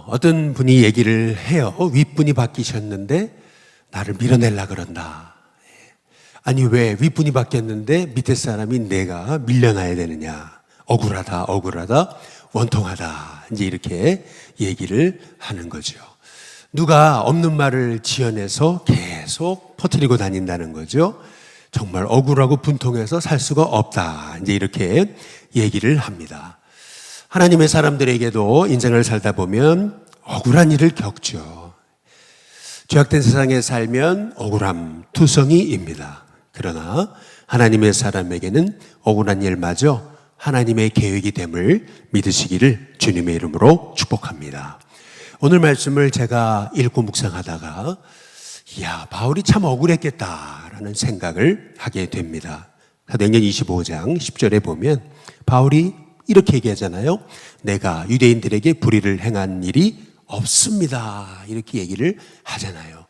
어떤 분이 얘기를 해요. 윗분이 바뀌셨는데 나를 밀어내려 그런다. 아니 왜 윗분이 바뀌었는데 밑에 사람이 내가 밀려나야 되느냐. 억울하다, 원통하다. 이제 이렇게 얘기를 하는 거죠. 누가 없는 말을 지어내서 계속 퍼뜨리고 다닌다는 거죠. 정말 억울하고 분통해서 살 수가 없다. 이제 이렇게 얘기를 합니다. 하나님의 사람들에게도 인생을 살다 보면 억울한 일을 겪죠. 죄악된 세상에 살면 억울함 투성이입니다. 그러나 하나님의 사람에게는 억울한 일마저 하나님의 계획이 됨을 믿으시기를 주님의 이름으로 축복합니다. 오늘 말씀을 제가 읽고 묵상하다가 이야, 바울이 참 억울했겠다라는 생각을 하게 됩니다. 사도행전 25장 10절에 보면 바울이 이렇게 얘기하잖아요. 내가 유대인들에게 불의를 행한 일이 없습니다. 이렇게 얘기를 하잖아요.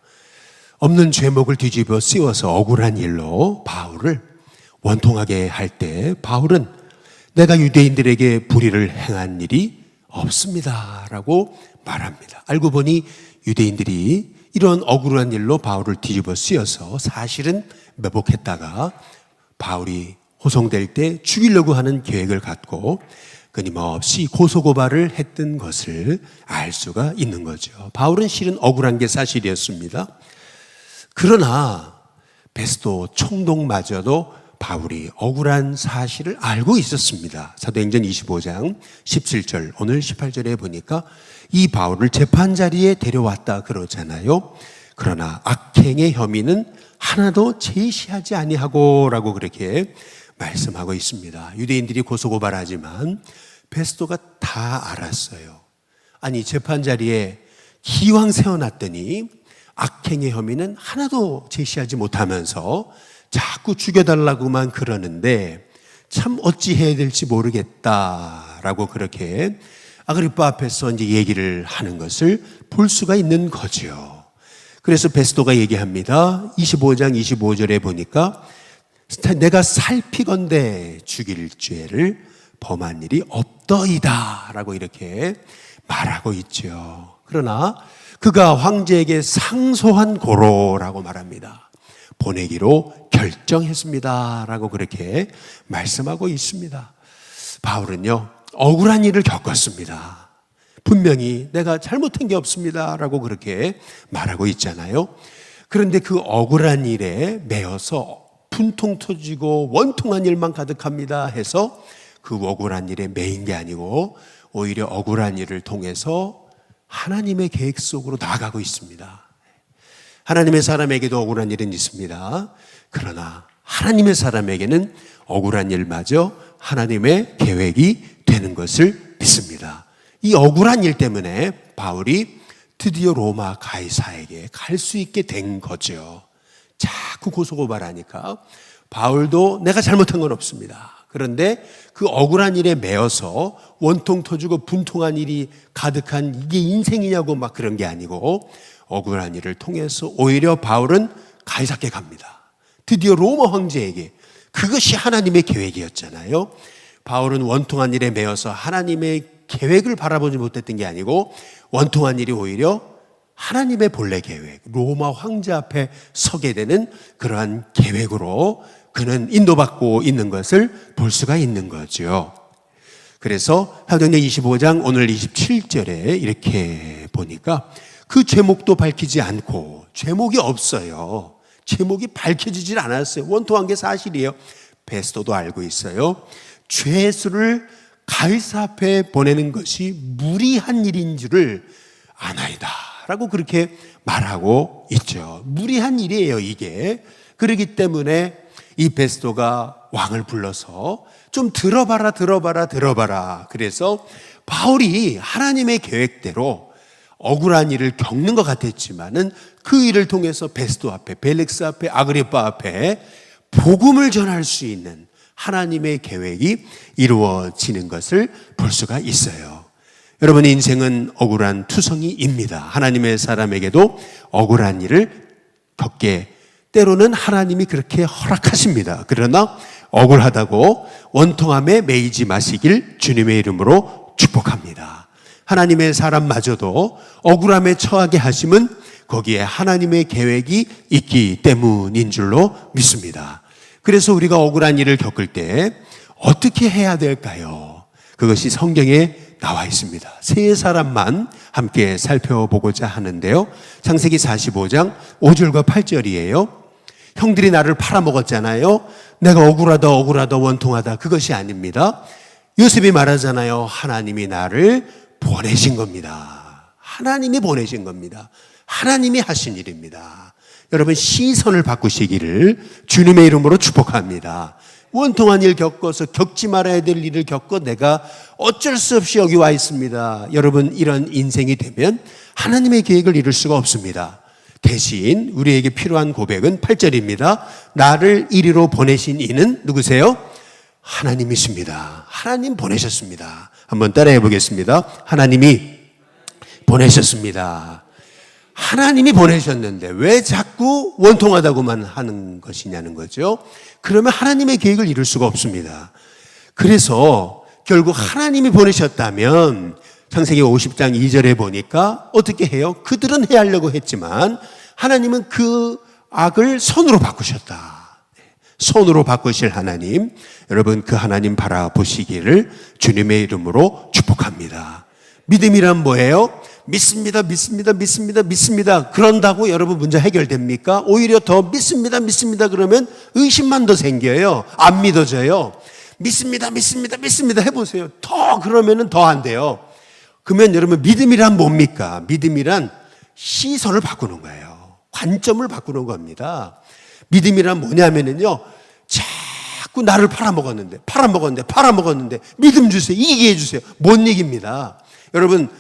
없는 죄목을 뒤집어 씌워서 억울한 일로 바울을 원통하게 할 때 바울은 내가 유대인들에게 불의를 행한 일이 없습니다. 라고 말합니다. 알고 보니 유대인들이 이런 억울한 일로 바울을 뒤집어 씌워서 사실은 매복했다가 바울이 호송될 때 죽이려고 하는 계획을 갖고 끊임없이 고소고발을 했던 것을 알 수가 있는 거죠. 바울은 실은 억울한 게 사실이었습니다. 그러나 베스도 총독마저도 바울이 억울한 사실을 알고 있었습니다. 사도행전 25장 17절 오늘 18절에 보니까 이 바울을 재판 자리에 데려왔다 그러잖아요. 그러나 악행의 혐의는 하나도 제시하지 아니하고 라고 그렇게 말씀하고 있습니다. 유대인들이 고소고발하지만 베스도가 다 알았어요. 아니 재판 자리에 기왕 세워놨더니 악행의 혐의는 하나도 제시하지 못하면서 자꾸 죽여달라고만 그러는데 참 어찌해야 될지 모르겠다라고 그렇게 아그리빠 앞에서 이제 얘기를 하는 것을 볼 수가 있는 거죠. 그래서 베스도가 얘기합니다. 25장 25절에 보니까 내가 살피건대 죽일 죄를 범한 일이 없더이다 라고 이렇게 말하고 있죠. 그러나 그가 황제에게 상소한 고로라고 말합니다. 보내기로 결정했습니다 라고 그렇게 말씀하고 있습니다. 바울은요 억울한 일을 겪었습니다. 분명히 내가 잘못한 게 없습니다 라고 그렇게 말하고 있잖아요. 그런데 그 억울한 일에 매여서 분통 터지고 원통한 일만 가득합니다 해서 그 억울한 일에 매인 게 아니고 오히려 억울한 일을 통해서 하나님의 계획 속으로 나아가고 있습니다. 하나님의 사람에게도 억울한 일은 있습니다. 그러나 하나님의 사람에게는 억울한 일마저 하나님의 계획이 되는 것을 믿습니다. 이 억울한 일 때문에 바울이 드디어 로마 가이사에게 갈 수 있게 된 거죠. 자꾸 고소고발하니까 바울도 내가 잘못한 건 없습니다. 그런데 그 억울한 일에 매여서 원통 터지고 분통한 일이 가득한 이게 인생이냐고 막 그런 게 아니고 억울한 일을 통해서 오히려 바울은 가이사께 갑니다. 드디어 로마 황제에게. 그것이 하나님의 계획이었잖아요. 바울은 원통한 일에 매여서 하나님의 계획을 바라보지 못했던 게 아니고 원통한 일이 오히려 하나님의 본래 계획, 로마 황제 앞에 서게 되는 그러한 계획으로 그는 인도받고 있는 것을 볼 수가 있는 거죠. 그래서 사도행전 25장 오늘 27절에 이렇게 보니까 그 죄목도 밝히지 않고 죄목이 없어요. 죄목이 밝혀지질 않았어요. 원통한 게 사실이에요. 베스도도 알고 있어요. 죄수를 가이사 앞에 보내는 것이 무리한 일인 줄을 아나이다 라고 그렇게 말하고 있죠. 무리한 일이에요 이게. 그렇기 때문에 이 베스도가 왕을 불러서 좀 들어봐라. 그래서 바울이 하나님의 계획대로 억울한 일을 겪는 것 같았지만은 그 일을 통해서 베스도 앞에, 벨릭스 앞에, 아그리빠 앞에 복음을 전할 수 있는 하나님의 계획이 이루어지는 것을 볼 수가 있어요. 여러분의 인생은 억울한 투성이입니다. 하나님의 사람에게도 억울한 일을 겪게 때로는 하나님이 그렇게 허락하십니다. 그러나 억울하다고 원통함에 매이지 마시길 주님의 이름으로 축복합니다. 하나님의 사람마저도 억울함에 처하게 하심은 거기에 하나님의 계획이 있기 때문인 줄로 믿습니다. 그래서 우리가 억울한 일을 겪을 때 어떻게 해야 될까요? 그것이 성경에 나와 있습니다. 세 사람만 함께 살펴보고자 하는데요. 창세기 45장 5절과 8절이에요. 형들이 나를 팔아먹었잖아요. 내가 억울하다 원통하다, 그것이 아닙니다. 요셉이 말하잖아요. 하나님이 나를 보내신 겁니다. 하나님이 보내신 겁니다. 하나님이 하신 일입니다. 여러분, 시선을 바꾸시기를 주님의 이름으로 축복합니다. 원통한 일 겪어서 겪지 말아야 될 일을 겪어 내가 어쩔 수 없이 여기 와 있습니다. 여러분, 이런 인생이 되면 하나님의 계획을 이룰 수가 없습니다. 대신 우리에게 필요한 고백은 8절입니다. 나를 이리로 보내신 이는 누구세요? 하나님이십니다. 하나님 보내셨습니다. 한번 따라해 보겠습니다. 하나님이 보내셨습니다. 하나님이 보내셨는데 왜 자꾸 원통하다고만 하는 것이냐는 거죠. 그러면 하나님의 계획을 이룰 수가 없습니다. 그래서 결국 하나님이 보내셨다면 창세기 50장 2절에 보니까 어떻게 해요? 그들은 해하려고 했지만 하나님은 그 악을 선으로 바꾸셨다. 손으로 바꾸실 하나님, 여러분 그 하나님 바라보시기를 주님의 이름으로 축복합니다. 믿음이란 뭐예요? 믿습니다. 그런다고 여러분 문제 해결됩니까? 오히려 더 믿습니다. 그러면 의심만 더 생겨요. 안 믿어져요. 믿습니다. 해보세요. 더 그러면은 더 안 돼요. 그러면 여러분 믿음이란 뭡니까? 믿음이란 시선을 바꾸는 거예요. 관점을 바꾸는 겁니다. 믿음이란 뭐냐면은요, 자꾸 나를 팔아먹었는데 믿음 주세요. 이기게 해주세요. 못 이깁니다. 여러분,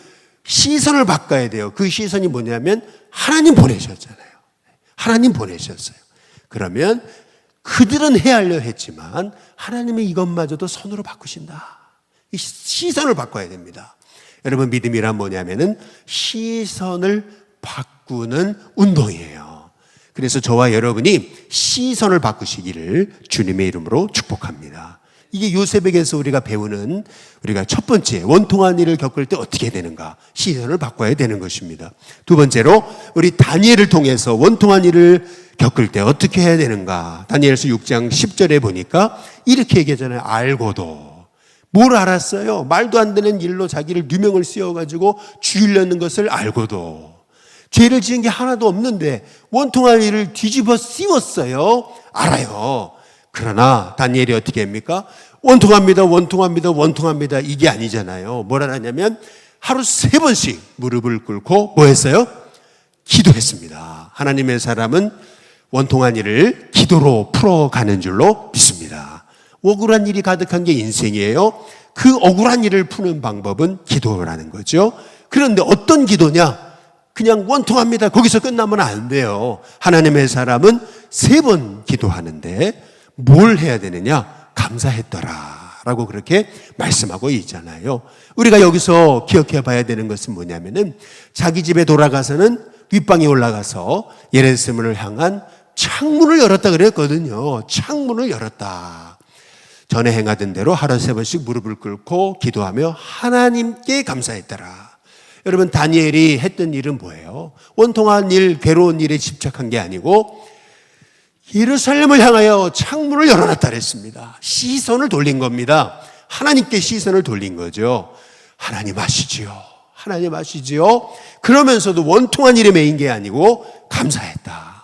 시선을 바꿔야 돼요. 그 시선이 뭐냐면 하나님 보내셨잖아요. 하나님 보내셨어요. 그러면 그들은 헤아려 했지만 하나님의 이것마저도 선으로 바꾸신다. 이 시선을 바꿔야 됩니다. 여러분, 믿음이란 뭐냐면은 시선을 바꾸는 운동이에요. 그래서 저와 여러분이 시선을 바꾸시기를 주님의 이름으로 축복합니다. 이게 요셉에게서 우리가 배우는 우리가 첫 번째, 원통한 일을 겪을 때 어떻게 되는가? 시선을 바꿔야 되는 것입니다. 두 번째로 우리 다니엘을 통해서 원통한 일을 겪을 때 어떻게 해야 되는가? 다니엘서 6장 10절에 보니까 이렇게 얘기하잖아요. 알고도. 뭘 알았어요? 말도 안 되는 일로 자기를 누명을 씌워가지고 죽이려는 것을 알고도. 죄를 지은 게 하나도 없는데 원통한 일을 뒤집어 씌웠어요. 알아요. 그러나 다니엘이 어떻게 합니까? 원통합니다. 이게 아니잖아요. 뭐라 하냐면 하루 3번씩 무릎을 꿇고 뭐 했어요? 기도했습니다. 하나님의 사람은 원통한 일을 기도로 풀어가는 줄로 믿습니다. 억울한 일이 가득한 게 인생이에요. 그 억울한 일을 푸는 방법은 기도라는 거죠. 그런데 어떤 기도냐? 그냥 원통합니다. 거기서 끝나면 안 돼요. 하나님의 사람은 3번 기도하는데 뭘 해야 되느냐? 감사했더라 라고 그렇게 말씀하고 있잖아요. 우리가 여기서 기억해 봐야 되는 것은 뭐냐면은 자기 집에 돌아가서는 윗방에 올라가서 예루살렘을 향한 창문을 열었다 그랬거든요. 창문을 열었다. 전에 행하던 대로 하루 3번씩 무릎을 꿇고 기도하며 하나님께 감사했더라. 여러분, 다니엘이 했던 일은 뭐예요? 원통한 일, 괴로운 일에 집착한 게 아니고 예루살렘을 향하여 창문을 열어놨다 그랬습니다. 시선을 돌린 겁니다. 하나님께 시선을 돌린 거죠. 하나님 아시지요. 그러면서도 원통한 일에 매인 게 아니고 감사했다.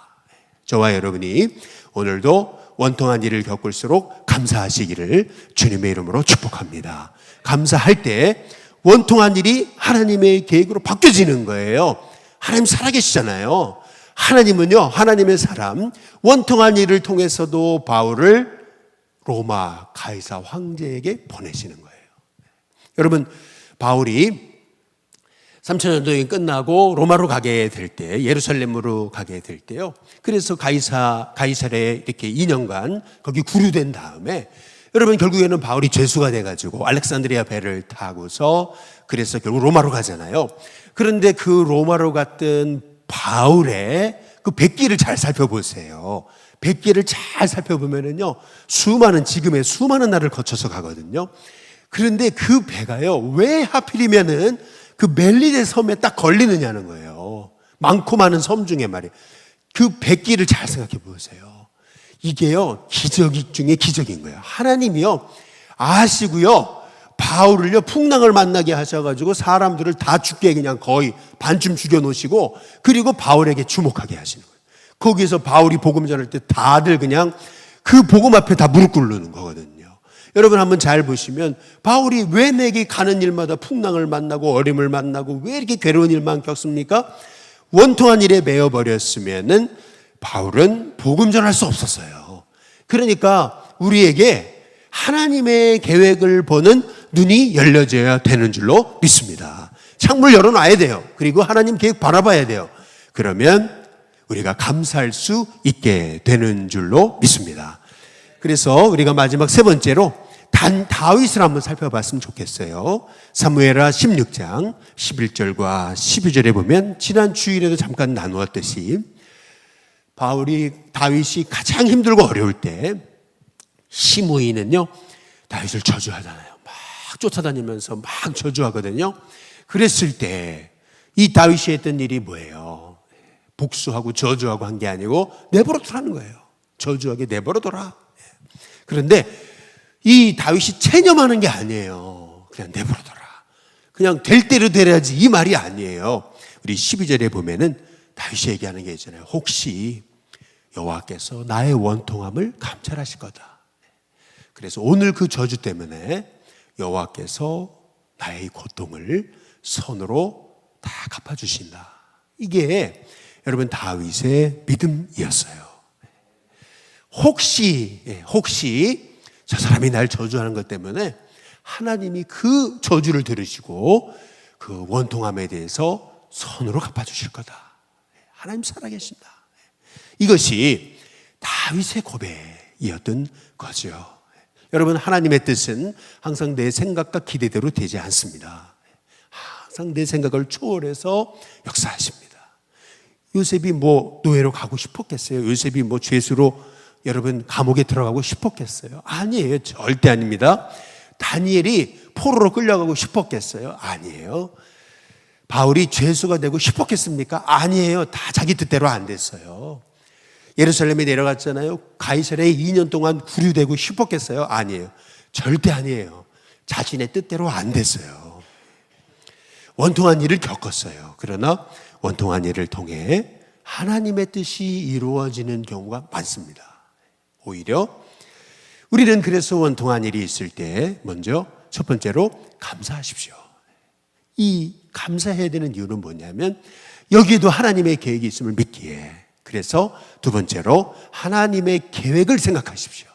저와 여러분이 오늘도 원통한 일을 겪을수록 감사하시기를 주님의 이름으로 축복합니다. 감사할 때 원통한 일이 하나님의 계획으로 바뀌어지는 거예요. 하나님 살아계시잖아요. 하나님은요, 하나님의 사람, 원통한 일을 통해서도 바울을 로마 가이사 황제에게 보내시는 거예요. 여러분, 바울이 3천 전쟁이 끝나고 로마로 가게 될 때, 예루살렘으로 가게 될 때요. 그래서 가이사랴에 이렇게 2년간 거기 구류된 다음에 여러분, 결국에는 바울이 죄수가 돼가지고 알렉산드리아 배를 타고서 그래서 결국 로마로 가잖아요. 그런데 그 로마로 갔던 바울의 그 백기를 잘 살펴보세요. 백기를 잘 살펴보면은요, 지금의 수많은 날을 거쳐서 가거든요. 그런데 그 배가요, 왜 하필이면은 그 멜리데 섬에 딱 걸리느냐는 거예요. 많고 많은 섬 중에 말이에요. 그 100기를 잘 생각해 보세요. 이게요, 기적 중에 기적인 거예요. 하나님이요, 아시고요, 바울을요, 풍랑을 만나게 하셔가지고 사람들을 다 죽게 그냥 거의 반쯤 죽여놓으시고, 그리고 바울에게 주목하게 하시는 거예요. 거기에서 바울이 복음 전할 때 다들 그냥 그 복음 앞에 다 무릎 꿇는 거거든요. 여러분 한번 잘 보시면 바울이 왜 내게 가는 일마다 풍랑을 만나고 어림을 만나고 왜 이렇게 괴로운 일만 겪습니까? 원통한 일에 매여버렸으면은 바울은 복음 전할 수 없었어요. 그러니까 우리에게 하나님의 계획을 보는 눈이 열려져야 되는 줄로 믿습니다. 창문을 열어놔야 돼요. 그리고 하나님 계획 바라봐야 돼요. 그러면 우리가 감사할 수 있게 되는 줄로 믿습니다. 그래서 우리가 마지막 세 번째로 다윗을 한번 살펴봤으면 좋겠어요. 사무엘하 16장 11절과 12절에 보면 지난 주일에도 잠깐 나누었듯이 다윗이 가장 힘들고 어려울 때 시므이는요, 다윗을 저주하잖아요. 막 쫓아다니면서 막 저주하거든요. 그랬을 때 이 다윗이 했던 일이 뭐예요? 복수하고 저주하고 한 게 아니고 내버려두라는 거예요. 저주하게 내버려둬라. 그런데 이 다윗이 체념하는 게 아니에요. 그냥 내버려둬라. 그냥 될 대로 되야지 이 말이 아니에요. 우리 12절에 보면은 다윗이 얘기하는 게 있잖아요. 혹시 여호와께서 나의 원통함을 감찰하실 거다. 그래서 오늘 그 저주 때문에 여호와께서 나의 고통을 선으로 다 갚아주신다. 이게 여러분 다윗의 믿음이었어요. 혹시 저 사람이 날 저주하는 것 때문에 하나님이 그 저주를 들으시고 그 원통함에 대해서 선으로 갚아주실 거다. 하나님 살아계신다. 이것이 다윗의 고백이었던 거죠. 여러분 하나님의 뜻은 항상 내 생각과 기대대로 되지 않습니다. 항상 내 생각을 초월해서 역사하십니다. 요셉이 노예로 가고 싶었겠어요? 요셉이 죄수로 여러분 감옥에 들어가고 싶었겠어요? 아니에요. 절대 아닙니다. 다니엘이 포로로 끌려가고 싶었겠어요? 아니에요. 바울이 죄수가 되고 싶었겠습니까? 아니에요. 다 자기 뜻대로 안 됐어요. 예루살렘에 내려갔잖아요. 가이사랴에 2년 동안 구류되고 싶었겠어요? 아니에요. 절대 아니에요. 자신의 뜻대로 안 됐어요. 원통한 일을 겪었어요. 그러나 원통한 일을 통해 하나님의 뜻이 이루어지는 경우가 많습니다. 오히려 우리는 그래서 원통한 일이 있을 때 먼저 첫 번째로 감사하십시오. 이 감사해야 되는 이유는 뭐냐면 여기에도 하나님의 계획이 있음을 믿기에, 그래서 두 번째로 하나님의 계획을 생각하십시오.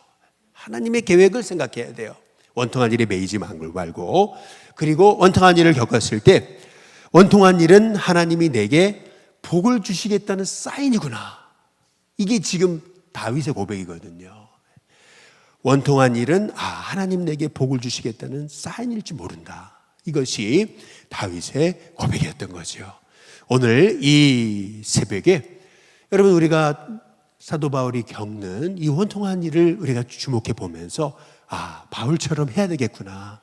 하나님의 계획을 생각해야 돼요. 원통한 일에 매이지 말고, 그리고 원통한 일을 겪었을 때 원통한 일은 하나님이 내게 복을 주시겠다는 사인이구나. 이게 지금 다윗의 고백이거든요. 원통한 일은 하나님 내게 복을 주시겠다는 사인일지 모른다. 이것이 다윗의 고백이었던 거죠. 오늘 이 새벽에 여러분 우리가 사도 바울이 겪는 이 원통한 일을 우리가 주목해 보면서 바울처럼 해야 되겠구나.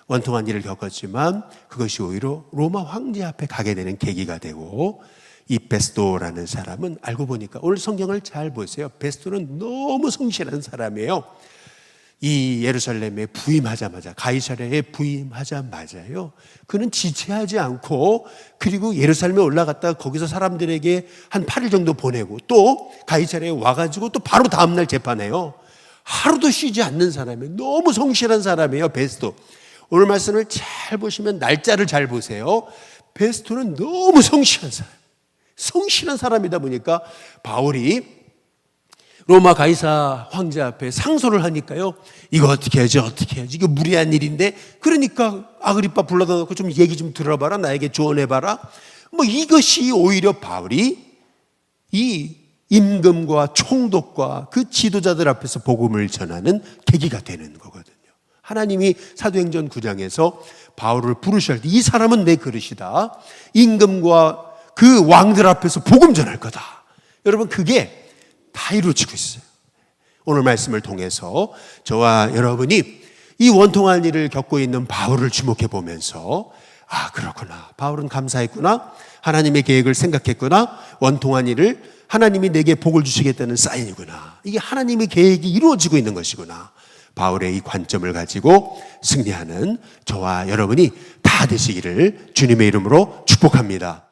원통한 일을 겪었지만 그것이 오히려 로마 황제 앞에 가게 되는 계기가 되고, 이 베스도라는 사람은 알고 보니까 오늘 성경을 잘 보세요. 베스도는 너무 성실한 사람이에요. 이 예루살렘에 부임하자마자, 가이사랴에 부임하자마자요, 그는 지체하지 않고, 그리고 예루살렘에 올라갔다가 거기서 사람들에게 한 8일 정도 보내고 또 가이사랴에 와가지고 또 바로 다음날 재판해요. 하루도 쉬지 않는 사람이에요. 너무 성실한 사람이에요, 베스도. 오늘 말씀을 잘 보시면 날짜를 잘 보세요. 베스도는 너무 성실한 사람, 성실한 사람이다 보니까 바울이 로마 가이사 황제 앞에 상소를 하니까요, 이거 어떻게 해야지, 이거 무리한 일인데, 그러니까 아그리빠 불러다 놓고 좀 얘기 좀 들어봐라, 나에게 조언해봐라. 이것이 오히려 바울이 이 임금과 총독과 그 지도자들 앞에서 복음을 전하는 계기가 되는 거거든요. 하나님이 사도행전 9장에서 바울을 부르실 때 이 사람은 내 그릇이다. 임금과 그 왕들 앞에서 복음 전할 거다. 여러분 그게 다 이루어지고 있어요. 오늘 말씀을 통해서 저와 여러분이 이 원통한 일을 겪고 있는 바울을 주목해 보면서 아, 그렇구나. 바울은 감사했구나. 하나님의 계획을 생각했구나. 원통한 일을 하나님이 내게 복을 주시겠다는 사인이구나. 이게 하나님의 계획이 이루어지고 있는 것이구나. 바울의 이 관점을 가지고 승리하는 저와 여러분이 다 되시기를 주님의 이름으로 축복합니다.